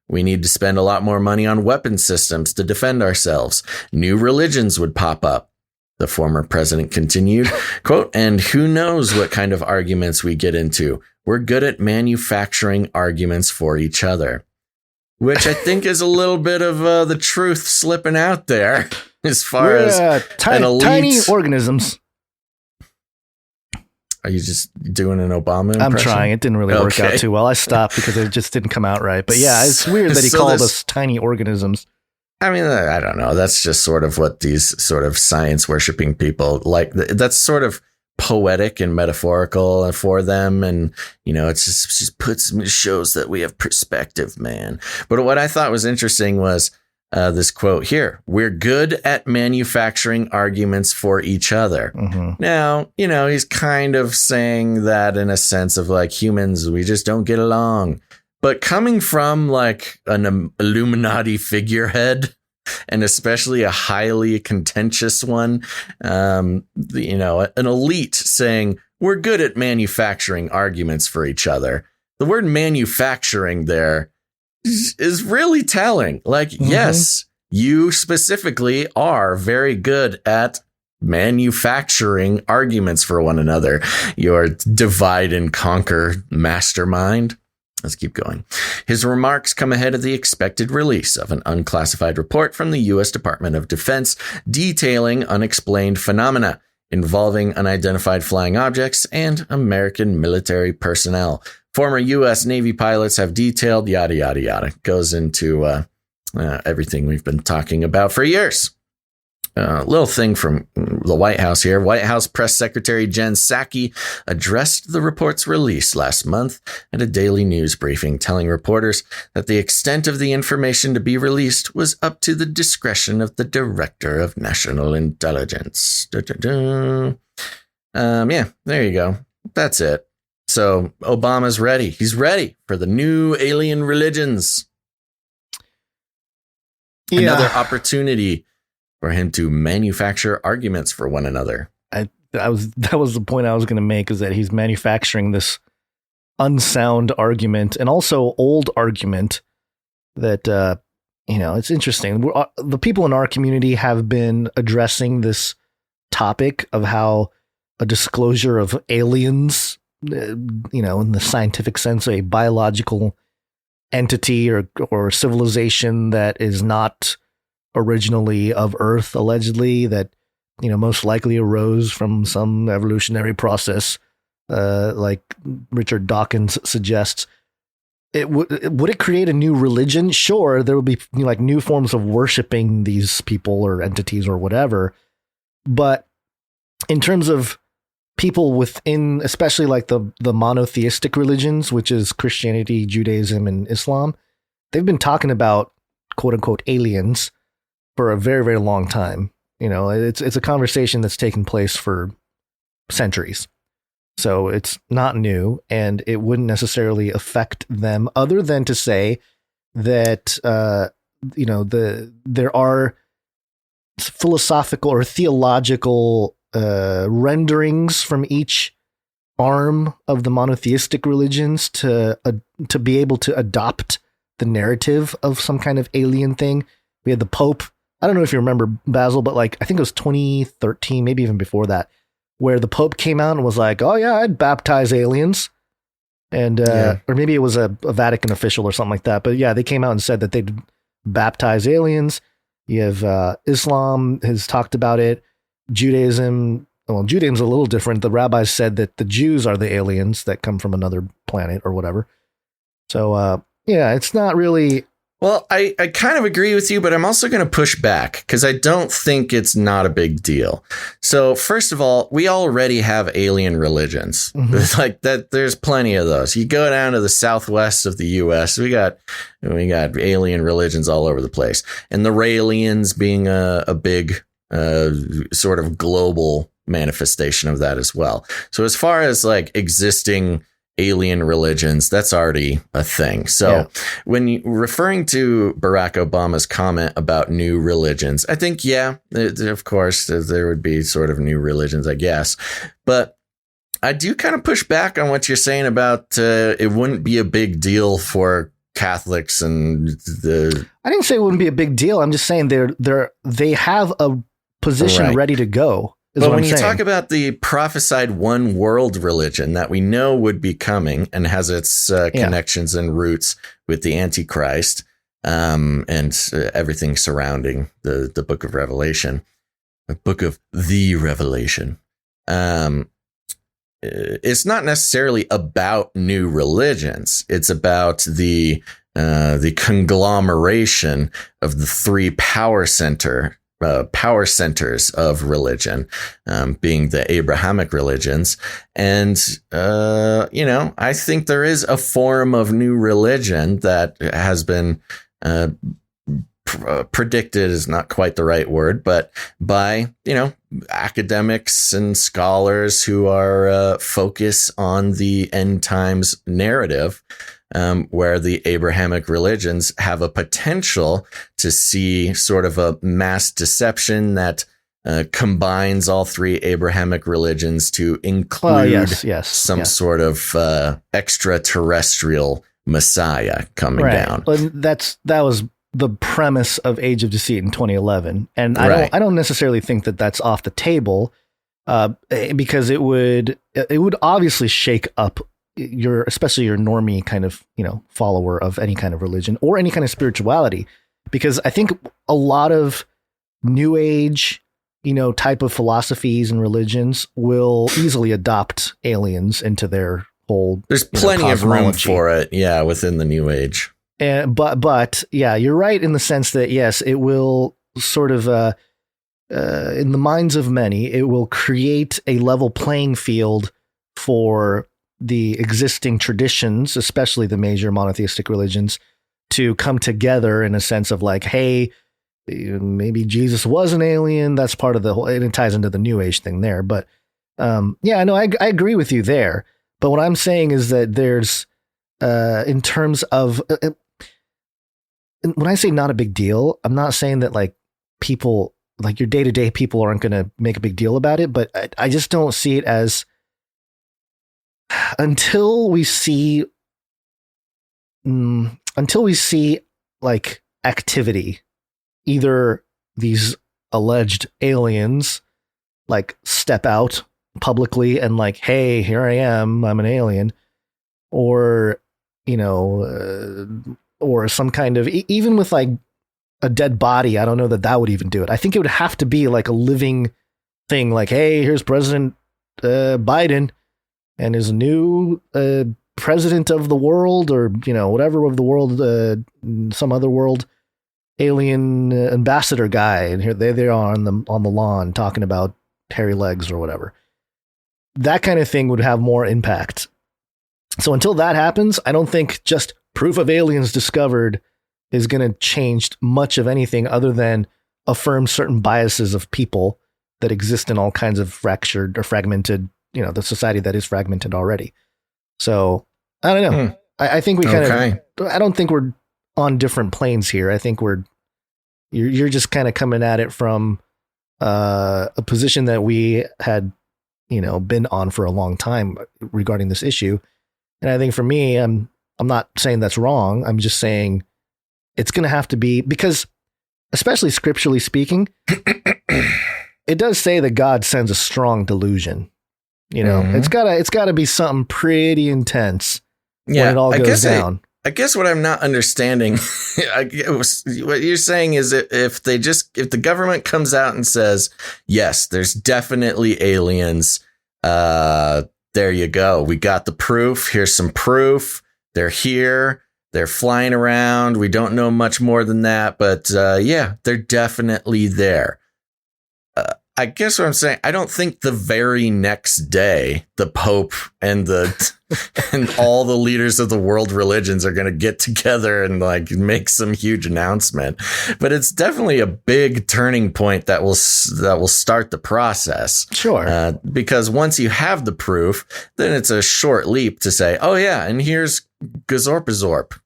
We need to spend a lot more money on weapon systems to defend ourselves. New religions would pop up. The former president continued, quote, and who knows what kind of arguments we get into. We're good at manufacturing arguments for each other, which I think is a little bit of the truth slipping out there as far as tiny organisms. Are you just doing an Obama impression? I'm trying. It didn't really work out too well. I stopped because it just didn't come out right. But yeah, it's weird that he called us tiny organisms. I mean, I don't know. That's just sort of what these sort of science worshipping people like. That's sort of poetic and metaphorical for them. And, you know, it's just shows that we have perspective, man. But what I thought was interesting was this quote here. We're good at manufacturing arguments for each other. Mm-hmm. Now, you know, he's kind of saying that in a sense of like humans, we just don't get along. But coming from like an Illuminati figurehead, and especially a highly contentious one, you know, an elite saying we're good at manufacturing arguments for each other. The word manufacturing there is really telling. Like, yes, you specifically are very good at manufacturing arguments for one another. Your divide and conquer mastermind. Let's keep going. His remarks come ahead of the expected release of an unclassified report from the U.S. Department of Defense detailing unexplained phenomena involving unidentified flying objects and American military personnel. Former U.S. Navy pilots have detailed yada, yada, yada. Goes into everything we've been talking about for years. Little thing from the White House here. White House Press Secretary Jen Psaki addressed the report's release last month at a daily news briefing, telling reporters that the extent of the information to be released was up to the discretion of the Director of National Intelligence. Yeah, there you go. That's it. So Obama's ready. He's ready for the new alien religions. Yeah. Another opportunity for him to manufacture arguments for one another. That was the point I was going to make, is that he's manufacturing this unsound argument and also old argument that, you know, it's interesting. The people in our community have been addressing this topic of how a disclosure of aliens, you know, in the scientific sense, a biological entity or civilization that is not originally of Earth, allegedly, that, you know, most likely arose from some evolutionary process, like Richard Dawkins suggests. Would it create a new religion? Sure, there would be, you know, like new forms of worshiping these people or entities or whatever. But in terms of people within, especially like the monotheistic religions, which is Christianity, Judaism, and Islam, they've been talking about quote unquote aliens for a very, very long time. You know, it's a conversation that's taken place for centuries. So it's not new, and it wouldn't necessarily affect them, other than to say that, you know, there are philosophical or theological renderings from each arm of the monotheistic religions to be able to adopt the narrative of some kind of alien thing. We had the Pope. I don't know if you remember, Basil, but like, I think it was 2013, maybe even before that, where the Pope came out and was like, oh yeah, I'd baptize aliens. And, or maybe it was a Vatican official or something like that. But yeah, they came out and said that they'd baptize aliens. You have Islam has talked about it. Judaism's a little different. The rabbis said that the Jews are the aliens that come from another planet or whatever. So, yeah, it's not really. Well, I kind of agree with you, but I'm also going to push back because I don't think it's not a big deal. So first of all, we already have alien religions. Mm-hmm. Like that. There's plenty of those. You go down to the southwest of the U.S., we got alien religions all over the place. And the Raelians being a big sort of global manifestation of that as well. So as far as like existing alien religions, that's already a thing. So when you referring to Barack Obama's comment about new religions, I think, of course, there would be sort of new religions, I guess. But I do kind of push back on what you're saying about it wouldn't be a big deal for Catholics and the. I didn't say it wouldn't be a big deal. I'm just saying they have a position ready to go. But when you talk about the prophesied one world religion that we know would be coming and has its connections and roots with the Antichrist and everything surrounding the book of Revelation, the book of the Revelation, it's not necessarily about new religions. It's about the conglomeration of the three power centers of religion, being the Abrahamic religions. And, I think there is a form of new religion that has been predicted is not quite the right word, but by, academics and scholars who are focus on the end times narrative, where the Abrahamic religions have a potential to see sort of a mass deception that combines all three Abrahamic religions to include some sort of extraterrestrial Messiah coming down. Well, that was the premise of Age of Deceit in 2011, and I don't necessarily think that that's off the table, because it would obviously shake up especially your normie kind of, follower of any kind of religion or any kind of spirituality, because I think a lot of new age, type of philosophies and religions will easily adopt aliens into their whole. There's plenty of room for it. Yeah. Within the new age. But yeah, you're right in the sense that, yes, it will sort of, in the minds of many, it will create a level playing field for the existing traditions, especially the major monotheistic religions, to come together in a sense of like, hey, maybe Jesus was an alien. That's part of the whole, and it ties into the new age thing there. But I agree with you there. But what I'm saying is that there's, in terms of, when I say not a big deal, I'm not saying that like people, like your day-to-day people aren't going to make a big deal about it, but I just don't see it as, until we see like activity, either these alleged aliens like step out publicly and like, hey, here I am, I'm an alien, or or some kind of, even with like a dead body, I don't know that would even do it. I think it would have to be like a living thing, like, hey, here's President Biden and his new president of the world, or whatever of the world, some other world alien ambassador guy, and here they are on the lawn talking about hairy legs or whatever. That kind of thing would have more impact. So until that happens, I don't think just proof of aliens discovered is going to change much of anything other than affirm certain biases of people that exist in all kinds of fractured or fragmented, the society that is fragmented already. So I don't know. I think we kind of, I don't think we're on different planes here. I think you're just kind of coming at it from a position that we had, been on for a long time regarding this issue. And I think for me, I'm not saying that's wrong. I'm just saying it's going to have to be, because especially scripturally speaking, it does say that God sends a strong delusion. It's gotta be something pretty intense when it all goes down. I guess what I'm not understanding, what you're saying is if the government comes out and says, yes, there's definitely aliens, there you go. We got the proof. Here's some proof. They're here. They're flying around. We don't know much more than that, but they're definitely there. I guess what I'm saying, I don't think the very next day the Pope and and all the leaders of the world religions are going to get together and like make some huge announcement. But it's definitely a big turning point that will start the process. Sure. Because once you have the proof, then it's a short leap to say, oh yeah, and here's Gazorpazorp.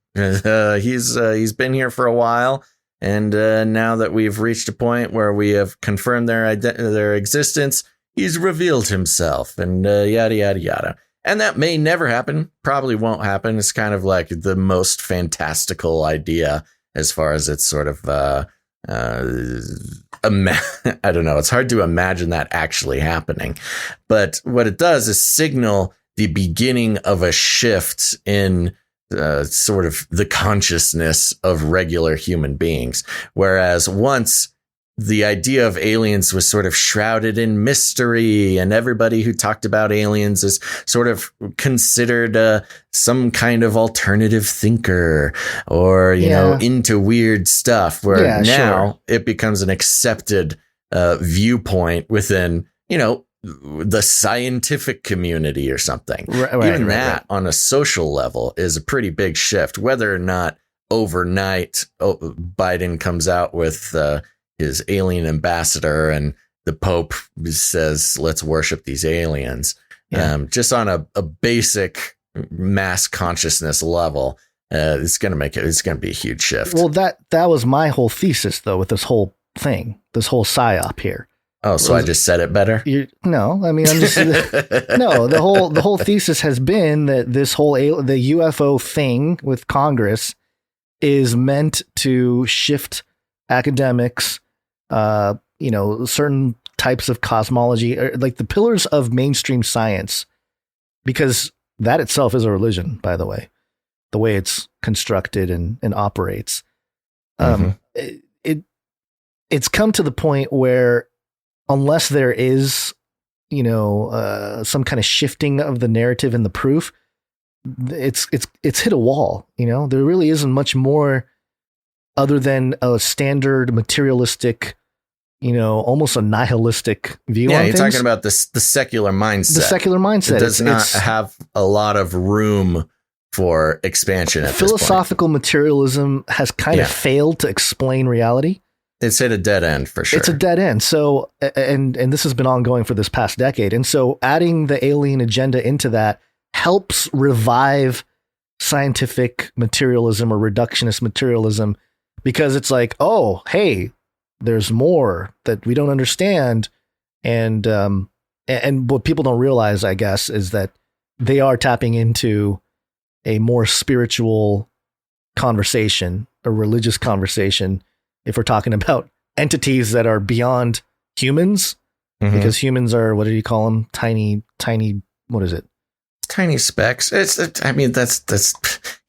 He's been here for a while. And now that we've reached a point where we have confirmed their existence, he's revealed himself, and yada, yada, yada. And that may never happen, probably won't happen. It's kind of like the most fantastical idea as far as it's sort of, I don't know. It's hard to imagine that actually happening. But what it does is signal the beginning of a shift in sort of the consciousness of regular human beings. Whereas once the idea of aliens was sort of shrouded in mystery, and everybody who talked about aliens is sort of considered some kind of alternative thinker or, you know, into weird stuff, where now it becomes an accepted viewpoint within, you know, the scientific community or something. Even that on a social level is a pretty big shift, whether or not overnight Biden comes out with his alien ambassador and the Pope says, let's worship these aliens. Just on a basic mass consciousness level, it's going to be a huge shift. Well, that was my whole thesis though, with this whole thing, this whole psyop here. Oh, so I just said it better? No, I mean, I'm just, no, the whole thesis has been that this whole, the UFO thing with Congress is meant to shift academics, you know, certain types of cosmology, like the pillars of mainstream science, because that itself is a religion, by the way, the way it's constructed and operates. It's come to the point where unless there is, you know, some kind of shifting of the narrative and the proof, it's hit a wall. You know, there really isn't much more other than a standard materialistic, you know, almost a nihilistic view. Yeah, on you're things. talking about the secular mindset. The secular mindset. It does not have a lot of room for expansion. At philosophical materialism has kind of failed to explain reality. It's hit a dead end for sure. It's a dead end. So, and this has been ongoing for this past decade. And so adding the alien agenda into that helps revive scientific materialism or reductionist materialism, because it's like, oh, hey, there's more that we don't understand. And what people don't realize, I guess, is that they are tapping into a more spiritual conversation, a religious conversation, if we're talking about entities that are beyond humans, because humans are, what do you call them? Tiny, what is it? Tiny specks. I mean, that's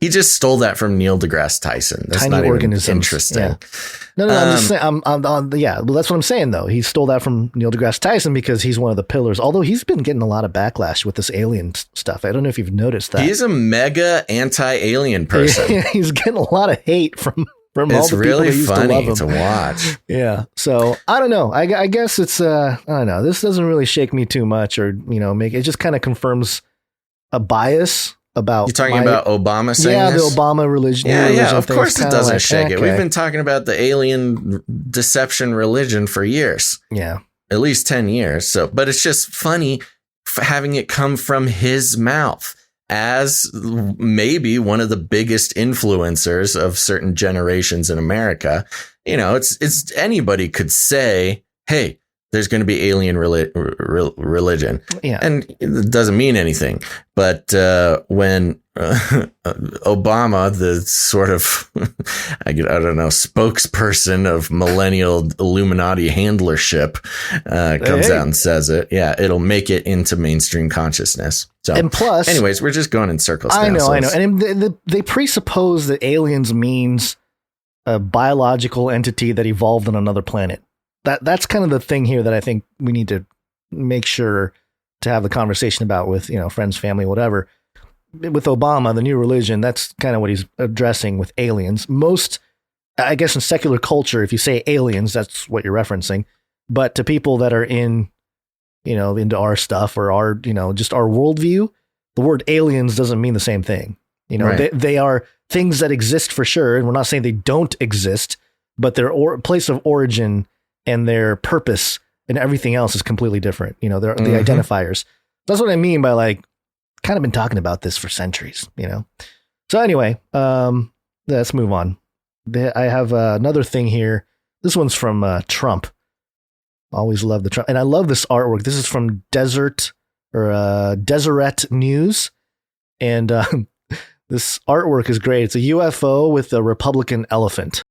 he just stole that from Neil deGrasse Tyson. That's tiny not organisms. Even interesting. Yeah. No, I'm just saying, well, that's what I'm saying though. He stole that from Neil deGrasse Tyson because he's one of the pillars, although he's been getting a lot of backlash with this alien stuff. I don't know if you've noticed that. He's a mega anti-alien person. He's getting a lot of hate from all it's the really people that funny used to love him. to watch. Yeah. So I don't know. I guess it's, I don't know. This doesn't really shake me too much, or, you know, it just kind of confirms a bias about. You're talking about Obama saying this? The Obama religion. Yeah, of course it doesn't like, shake it. We've been talking about the alien deception religion for years. Yeah. At least 10 years. So, but it's just funny having it come from his mouth as maybe one of the biggest influencers of certain generations in America. You know, it's anybody could say, hey, there's going to be alien religion. Yeah. And it doesn't mean anything. But when Obama, the sort of, I don't know, spokesperson of millennial Illuminati handlership comes out and says it, it'll make it into mainstream consciousness. So, and plus, anyways, we're just going in circles. I know. And they presuppose that aliens means a biological entity that evolved on another planet. That's kind of the thing here that I think we need to make sure to have the conversation about with, you know, friends, family, whatever. With Obama, the new religion, that's kind of what he's addressing with aliens. Most, I guess in secular culture, if you say aliens, that's what you're referencing. But to people that are in, you know, into our stuff or our, you know, just our worldview, the word aliens doesn't mean the same thing. You know, they are things that exist for sure. And we're not saying they don't exist, but their place of origin and their purpose and everything else is completely different. You know, they're the identifiers. That's what I mean by, like, kind of been talking about this for centuries, you know? So anyway, let's move on. I have another thing here. This one's from Trump. Always love the Trump. And I love this artwork. This is from Desert or Deseret News. And this artwork is great. It's a UFO with a Republican elephant.